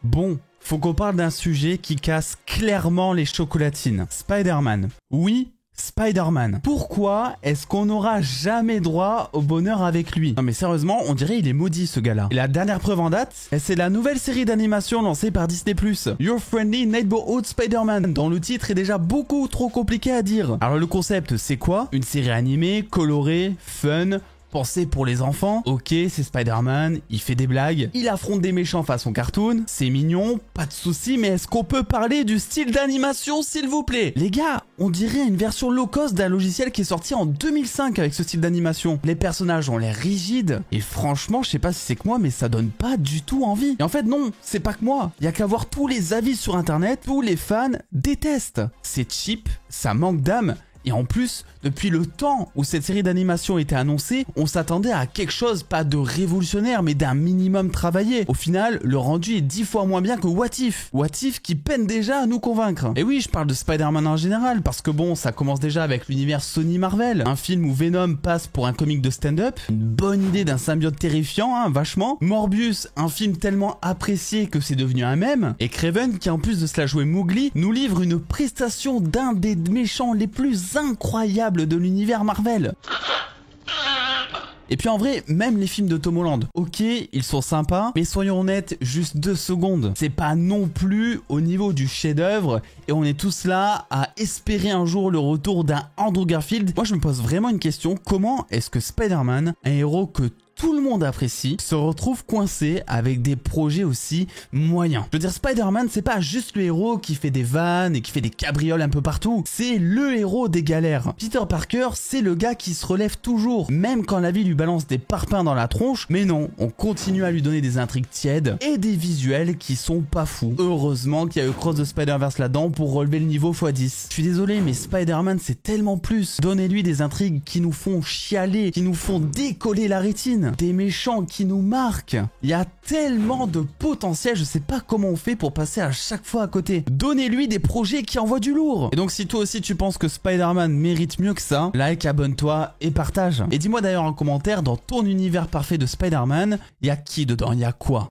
Bon, faut qu'on parle d'un sujet qui casse clairement les chocolatines. Spider-Man. Oui, Spider-Man. Pourquoi est-ce qu'on n'aura jamais droit au bonheur avec lui? Non mais sérieusement, on dirait il est maudit ce gars-là. Et la dernière preuve en date, c'est la nouvelle série d'animation lancée par Disney+, Your Friendly Neighborhood Spider-Man, dont le titre est déjà beaucoup trop compliqué à dire. Alors le concept, c'est quoi? Une série animée, colorée, fun, pensé pour les enfants. Ok, c'est Spider-Man, il fait des blagues, il affronte des méchants façon cartoon, c'est mignon, pas de soucis, mais est-ce qu'on peut parler du style d'animation s'il vous plaît? Les gars, on dirait une version low cost d'un logiciel qui est sorti en 2005 avec ce style d'animation. Les personnages ont l'air rigides, et franchement, je sais pas si c'est que moi, mais ça donne pas du tout envie. Et en fait non, c'est pas que moi, y a qu'à voir tous les avis sur internet, tous les fans détestent. C'est cheap, ça manque d'âme. Et en plus, depuis le temps où cette série d'animation était annoncée, on s'attendait à quelque chose, pas de révolutionnaire, mais d'un minimum travaillé. Au final, le rendu est 10 fois moins bien que What If. What If qui peine déjà à nous convaincre. Et oui, je parle de Spider-Man en général, parce que bon, ça commence déjà avec l'univers Sony Marvel. Un film où Venom passe pour un comic de stand-up. Une bonne idée d'un symbiote terrifiant, hein, vachement. Morbius, un film tellement apprécié que c'est devenu un mème. Et Kraven, qui en plus de cela jouer Mowgli, nous livre une prestation d'un des méchants les plus incroyable de l'univers Marvel. Et puis en vrai, même les films de Tom Holland, ok, ils sont sympas, mais soyons honnêtes, juste 2 secondes. C'est pas non plus au niveau du chef-d'œuvre, et on est tous là à espérer un jour le retour d'un Andrew Garfield. Moi je me pose vraiment une question, comment est-ce que Spider-Man, un héros que tout le monde apprécie, se retrouve coincé avec des projets aussi moyens? Je veux dire, Spider-Man, c'est pas juste le héros qui fait des vannes et qui fait des cabrioles un peu partout. C'est le héros des galères. Peter Parker, c'est le gars qui se relève toujours, même quand la vie lui balance des parpaings dans la tronche. Mais non, on continue à lui donner des intrigues tièdes et des visuels qui sont pas fous. Heureusement qu'il y a eu Cross the Spider-Verse là-dedans pour relever le niveau x10. Je suis désolé, mais Spider-Man, c'est tellement plus. Donnez-lui des intrigues qui nous font chialer, qui nous font décoller la rétine. Des méchants qui nous marquent. Il y a tellement de potentiel, je sais pas comment on fait pour passer à chaque fois à côté. Donnez-lui des projets qui envoient du lourd. Et donc si toi aussi tu penses que Spider-Man mérite mieux que ça, like, abonne-toi et partage. Et dis-moi d'ailleurs en commentaire, dans ton univers parfait de Spider-Man, il y a qui dedans? Il y a quoi?